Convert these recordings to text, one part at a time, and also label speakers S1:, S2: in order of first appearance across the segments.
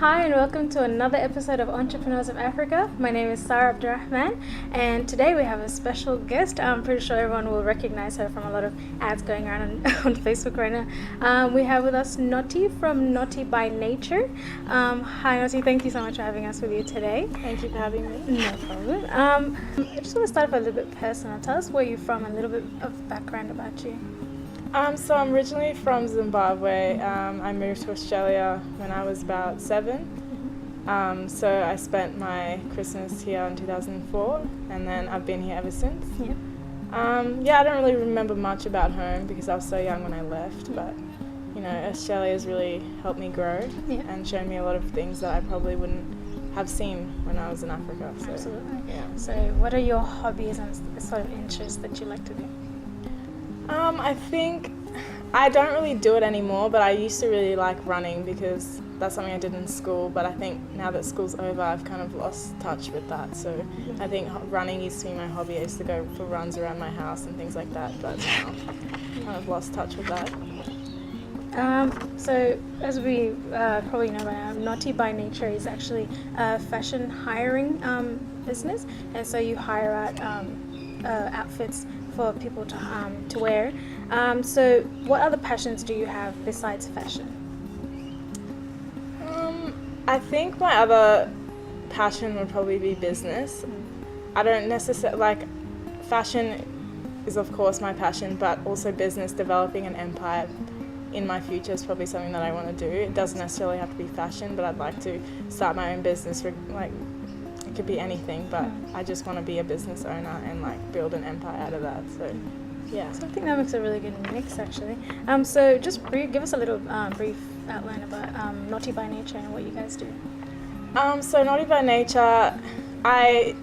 S1: Hi and welcome to another episode of Entrepreneurs of Africa. My name is Sara Abdelrahman and today we have a special guest. I'm pretty sure everyone will recognize her from a lot of ads going around on Facebook right now. We have with us Noti from Noti by Nature. Hi Noti, thank you so much for having us with you today.
S2: Thank you for having me.
S1: No problem. I just want to start off a little bit personal. Tell us where you're from, a little bit of background about you.
S2: So I'm originally from Zimbabwe. I moved to Australia when I was about 7. So I spent my Christmas here in 2004 and then I've been here ever since.
S1: Yeah.
S2: I don't really remember much about home because I was so young when I left, but Australia has really helped me grow and shown me a lot of things that I probably wouldn't have seen when I was in Africa. So,
S1: absolutely.
S2: Yeah.
S1: So what are your hobbies and sort of interests that you like to do?
S2: I think I don't really do it anymore, but I used to really like running because that's something I did in school, but I think now that school's over I've kind of lost touch with that. So I think running used to be my hobby. I used to go for runs around my house and things like that, but now I've kind of lost touch with that.
S1: So as we probably know by now, Noti by Nature is actually a fashion hiring business, and so you hire out outfits for people to wear. So what other passions do you have besides fashion?
S2: I think my other passion would probably be business. I don't necessarily fashion is of course my passion, but also business, developing an empire in my future is probably something that I want to do. It doesn't necessarily have to be fashion, but I'd like to start my own business. It could be anything, but I just want to be a business owner and build an empire out of that. So, yeah.
S1: So I think that makes a really good mix, actually. So just give us a little brief outline about Noti by Nature and what you guys do.
S2: So Noti by Nature, I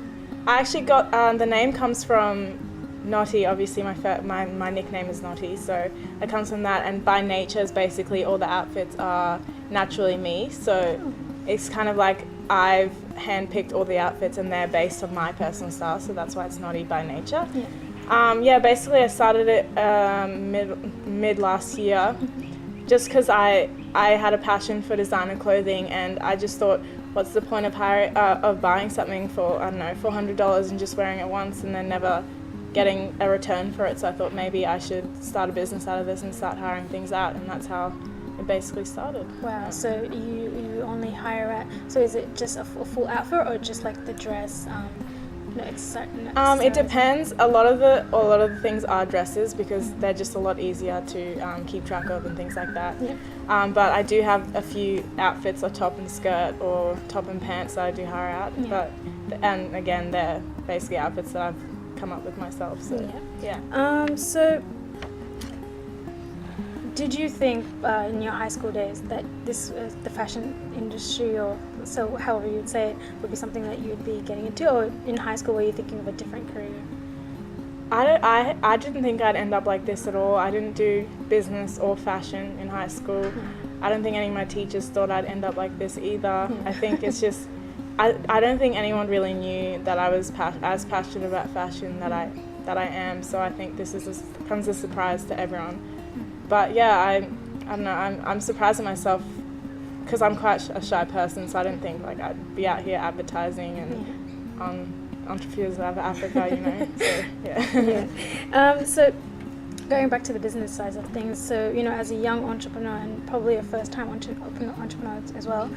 S2: actually got the name comes from Noti. Obviously, my nickname is Noti, so it comes from that. And by nature is basically all the outfits are naturally me. So it's kind of like I've handpicked all the outfits and they're based on my personal style, so that's why it's Noti by Nature. Basically I started it mid last year just because I had a passion for designer clothing, and I just thought, what's the point of buying something for, I don't know, $400 and just wearing it once and then never getting a return for it. So I thought maybe I should start a business out of this and start hiring things out, and that's how it basically started.
S1: Wow, so you only hire out, so is it just a full outfit or just like the dress?
S2: It depends. A lot of the things are dresses because they're just a lot easier to keep track of and things like that. But I do have a few outfits, or top and skirt or top and pants that I do hire out. And again, they're basically outfits that I've come up with myself. So
S1: So did you think in your high school days that this the fashion industry, or so however you'd say it, would be something that you'd be getting into, or in high school were you thinking of a different career?
S2: I didn't think I'd end up like this at all. I didn't do business or fashion in high school. I don't think any of my teachers thought I'd end up like this either. I think it's just I don't think anyone really knew that I was as passionate about fashion that I am. So I think this comes as a surprise to everyone. But yeah, I don't know, I'm surprised at myself because I'm quite a shy person, so I didn't think I'd be out here advertising and on Entrepreneurs of Africa, so yeah.
S1: So going back to the business side of things, so as a young entrepreneur and probably a first time entrepreneur as well,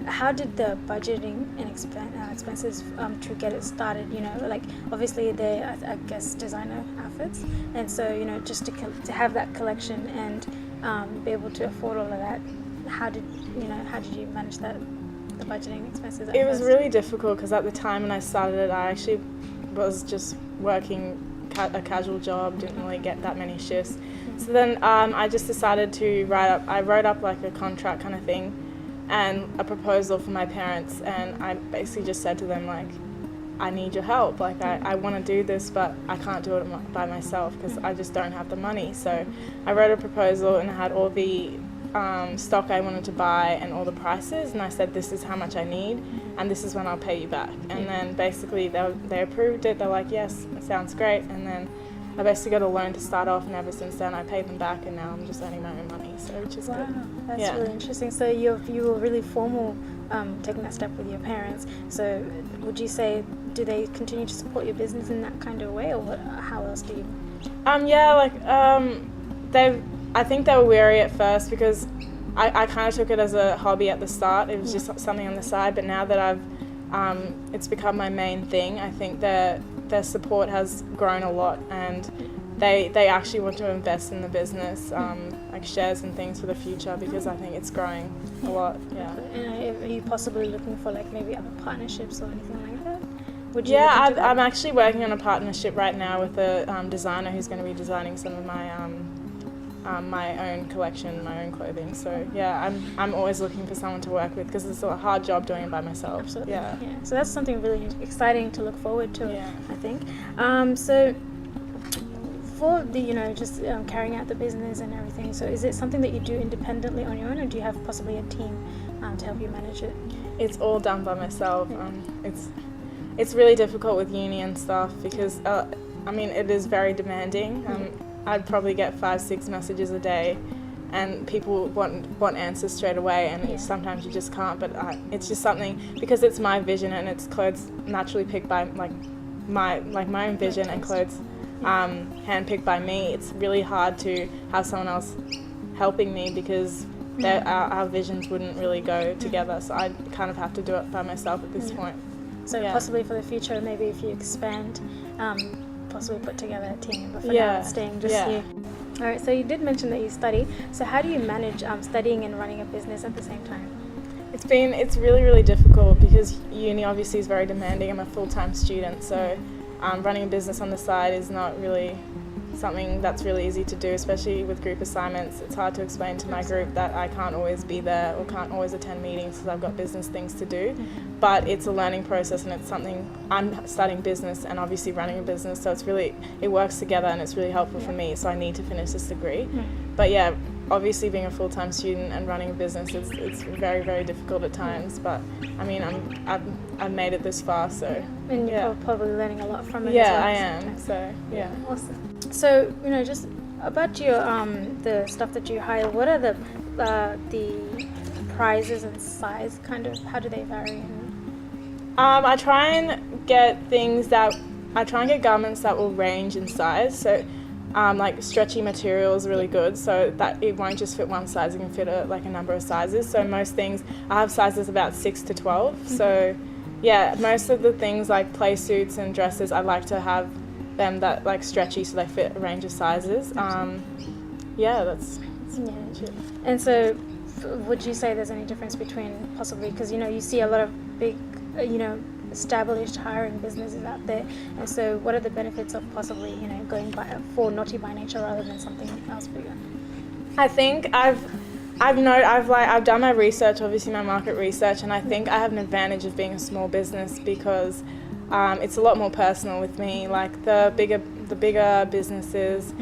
S1: how did the budgeting and expenses to get it started? Obviously they're, I guess, designer outfits, and so just to have that collection and be able to afford all of that, how did you manage that, the budgeting expenses?
S2: It was really difficult because at the time when I started it, I actually was just working a casual job, didn't really get that many shifts. So then I just decided to wrote up like a contract kind of thing and a proposal for my parents, and I basically just said to them, I need your help, I want to do this, but I can't do it by myself because I just don't have the money. So I wrote a proposal and I had all the stock I wanted to buy and all the prices, and I said, this is how much I need and this is when I'll pay you back. And then basically they approved it. They're like, yes, it sounds great. And then I basically got a loan to start off, and ever since then I paid them back, and now I'm just earning my own money, so which is
S1: Wow,
S2: good.
S1: that's
S2: Yeah.
S1: really interesting. So you were really formal taking that step with your parents. So would you say, do they continue to support your business in that kind of way, or how else do you?
S2: I think they were wary at first because I kind of took it as a hobby at the start. It was just something on the side, but now that it's become my main thing, I think their support has grown a lot, and they actually want to invest in the business, like shares and things for the future, because I think it's growing a lot. Yeah.
S1: And are you possibly looking for like maybe other partnerships or anything like that? Would you?
S2: Yeah,
S1: look into that?
S2: I'm actually working on a partnership right now with a designer who's going to be designing some of my my own collection, my own clothing. So yeah, I'm always looking for someone to work with because it's a hard job doing it by myself.
S1: Absolutely.
S2: Yeah.
S1: So that's something really exciting to look forward to.
S2: Yeah.
S1: I think. So for the just carrying out the business and everything. So is it something that you do independently on your own, or do you have possibly a team to help you manage it?
S2: It's all done by myself. It's really difficult with uni and stuff because it is very demanding. I'd probably get 5-6 messages a day, and people want answers straight away, and sometimes you just can't. But it's just something, because it's my vision and it's clothes naturally picked by my own vision and clothes handpicked by me. It's really hard to have someone else helping me because our visions wouldn't really go together. So I kind of have to do it by myself at this point.
S1: So possibly for the future, maybe if you expand, possibly put together a team, but for now it's staying just you. All right, so you did mention that you study. So how do you manage studying and running a business at the same time?
S2: It's really, really difficult because uni obviously is very demanding. I'm a full-time student, so running a business on the side is not really something that's really easy to do, especially with group assignments. It's hard to explain to my group that I can't always be there or can't always attend meetings because I've got business things to do. But it's a learning process, and it's something, I'm studying business and obviously running a business, so it works together, and it's really helpful for me, so I need to finish this degree. But yeah, obviously being a full-time student and running a business, it's very, very difficult at times, but I mean, I've made it this far, so.
S1: And you're probably learning a lot from it
S2: yeah,
S1: as well.
S2: I am, so yeah.
S1: Awesome. So, just about your the stuff that you hire, what are the prizes and size, kind of, how do they vary?
S2: I try and get garments that will range in size, so like stretchy material is really good, so that it won't just fit one size, it can fit a number of sizes. So most things, I have sizes about 6 to 12, so yeah, most of the things like play suits and dresses, I like to have them that stretchy so they fit a range of sizes. That's it.
S1: And so would you say there's any difference between possibly, because you see a lot of big established hiring businesses out there, and so what are the benefits of possibly going for Noti by Nature rather than something else bigger?
S2: I think I've done my research, obviously my market research, and I think I have an advantage of being a small business because it's a lot more personal with me. Like the bigger businesses,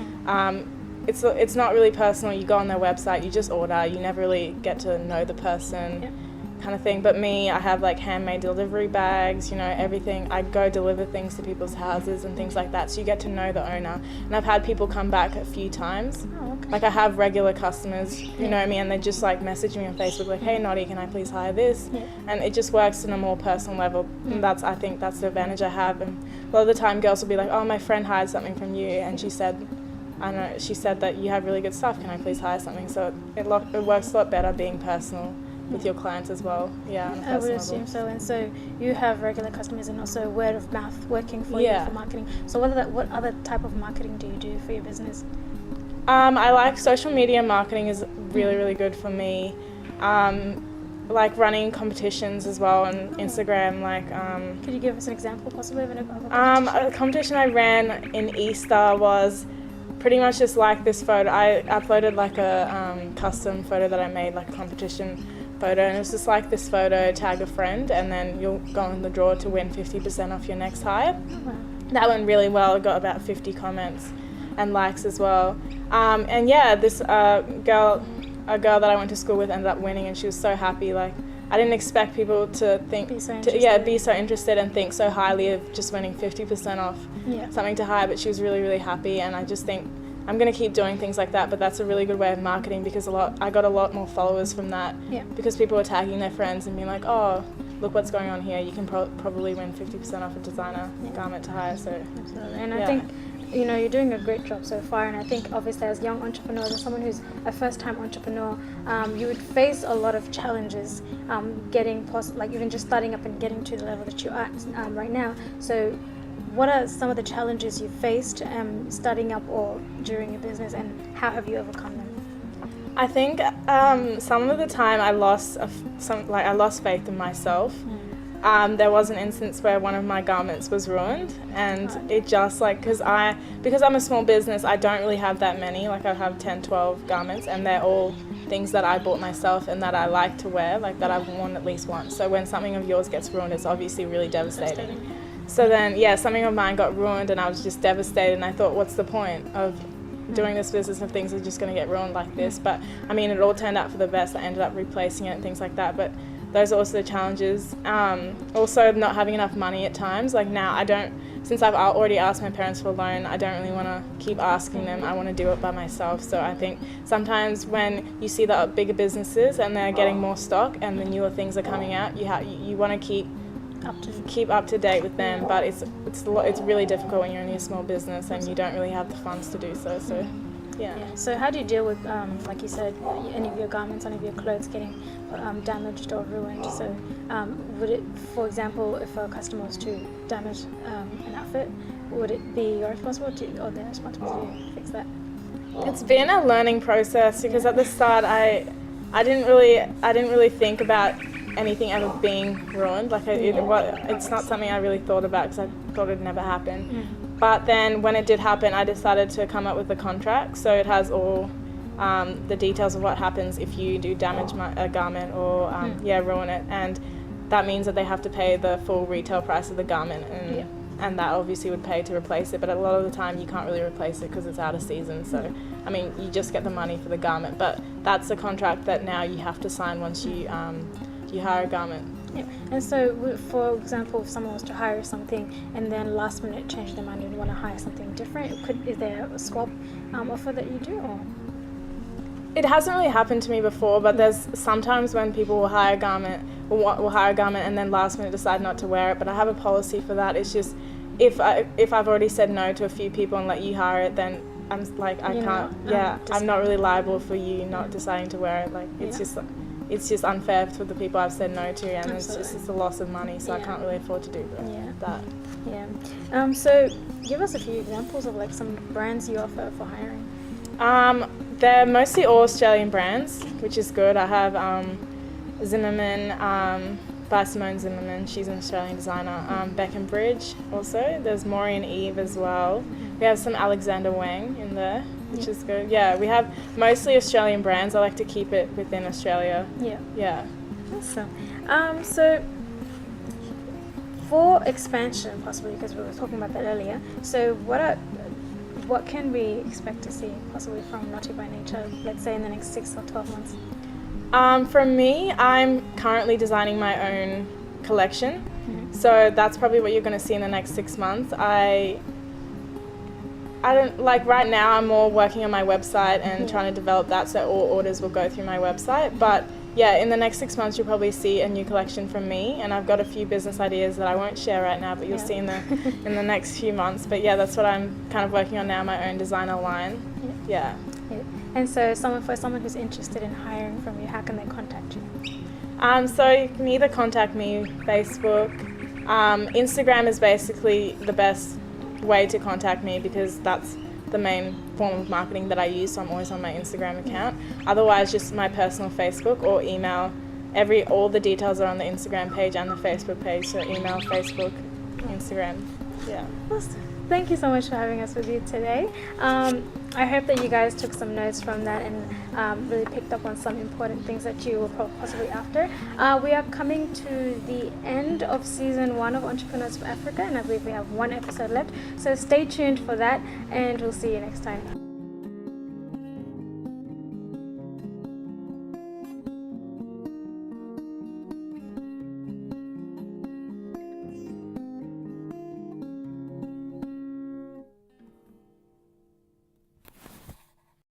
S2: it's not really personal. You go on their website, you just order, you never really get to know the person, kind of thing. But me, I have handmade delivery bags, everything. I go deliver things to people's houses and things like that, so you get to know the owner. And I've had people come back a few times. I have regular customers, you know what I mean, and they just message me on Facebook hey Noti, can I please hire this? And it just works on a more personal level, and I think that's the advantage I have. And a lot of the time girls will be like, oh, my friend hired something from you, and she said that you have really good stuff, can I please hire something? So it works a lot better being personal with your clients as well. Yeah, on a
S1: I would
S2: personal
S1: assume
S2: level.
S1: so. And so you have regular customers and also word of mouth working for you for marketing. So what other type of marketing do you do for your business?
S2: I like social media marketing is really, really good for me. Running competitions as well on Instagram.
S1: Could you give us an example possibly of a competition?
S2: A competition I ran in Easter was pretty much just this photo. I uploaded a custom photo that I made, a competition photo, and it was just this photo, tag a friend, and then you'll go in the draw to win 50% off your next hire.
S1: Wow.
S2: That went really well. I got about 50 comments and likes as well. This girl that I went to school with ended up winning, and she was so happy. I didn't expect people to think,
S1: Be so
S2: be so interested and think so highly of just winning 50% off something to hire. But she was really, really happy, and I just think I'm going to keep doing things like that. But that's a really good way of marketing, because I got a lot more followers from that, because people were tagging their friends and being like, oh, look what's going on here. You can probably win 50% off a designer garment to hire. So
S1: absolutely, and I think, you know, you're doing a great job so far, and I think obviously as young entrepreneurs, as someone who's a first-time entrepreneur, you would face a lot of challenges getting like even just starting up and getting to the level that you're at right now. So what are some of the challenges you faced starting up or during your business, and how have you overcome them?
S2: I think some of the time I lost faith in myself. There was an instance where one of my garments was ruined, and it just because I'm a small business, I don't really have that many. Like I have 10, 12 garments, and they're all things that I bought myself and that I like to wear, like that I've worn at least once. So when something of yours gets ruined, it's obviously really devastating. So then, something of mine got ruined, and I was just devastated, and I thought, what's the point of doing this business if things are just going to get ruined like this? But I mean, it all turned out for the best. I ended up replacing it and things like that. But those are also the challenges. Also not having enough money at times. Like now since I've already asked my parents for a loan, I don't really want to keep asking them. I want to do it by myself. So I think sometimes when you see the bigger businesses and they're getting more stock and the newer things are coming out, you want to keep up to date with them. But it's really difficult when you're only a small business and you don't really have the funds to do so. So. Yeah. So
S1: how do you deal with, like you said, any of your garments, any of your clothes getting damaged or ruined? So would it, for example, if a customer was to damage an outfit, would it be your responsibility or their responsibility to fix that?
S2: It's been a learning process, because at the start I didn't really think about anything ever being ruined. Like it's not something I really thought about, because I thought it'd never happen. But then when it did happen, I decided to come up with a contract. So it has all the details of what happens if you do damage a garment or ruin it. And that means that they have to pay the full retail price of the garment. And that obviously would pay to replace it. But a lot of the time you can't really replace it because it's out of season. So, I mean, you just get the money for the garment. But that's a contract that now you have to sign once you hire a garment.
S1: Yeah, and so for example, if someone was to hire something and then last minute change their mind and want to hire something different, is there a swap offer that you do? Or?
S2: It hasn't really happened to me before, but there's sometimes when people will hire a garment and then last minute decide not to wear it. But I have a policy for that. It's just if I've already said no to a few people and let you hire it, then I'm like I'm not really liable for you not deciding to wear it. Like it's just unfair for the people I've said no to, and it's a loss of money, so I can't really afford to do that.
S1: Yeah. So give us a few examples of like some brands you offer for hiring.
S2: They're mostly all Australian brands, which is good. I have Zimmerman, by Simone Zimmerman. She's an Australian designer. Beckham Bridge also. There's Maury and Eve as well. We have some Alexander Wang in there, which is good. Yeah, we have mostly Australian brands. I like to keep it within Australia. Yeah.
S1: Awesome. So for expansion, possibly, because we were talking about that earlier, so what can we expect to see possibly from Noti by Nature, let's say in the next 6 or 12 months?
S2: For me, I'm currently designing my own collection. So that's probably what you're going to see in the next 6 months. I don't like right now. I'm more working on my website and trying to develop that, so all orders will go through my website. But yeah, in the next 6 months, you'll probably see a new collection from me, and I've got a few business ideas that I won't share right now, but you'll see in the next few months. But yeah, that's what I'm kind of working on now, my own designer line. Yeah.
S1: And so, for someone who's interested in hiring from you, how can they contact you?
S2: So you can either contact me, Facebook. Instagram is basically the best way to contact me, because that's the main form of marketing that I use, so I'm always on my Instagram account. Otherwise, just my personal Facebook or email. All the details are on the Instagram page and the Facebook page, so email, Facebook, Instagram. Yeah.
S1: Awesome. Thank you so much for having us with you today. I hope that you guys took some notes from that and really picked up on some important things that you were possibly after. We are coming to the end of season 1 of Entrepreneurs of Africa, and I believe we have 1 episode left. So stay tuned for that, and we'll see you next time.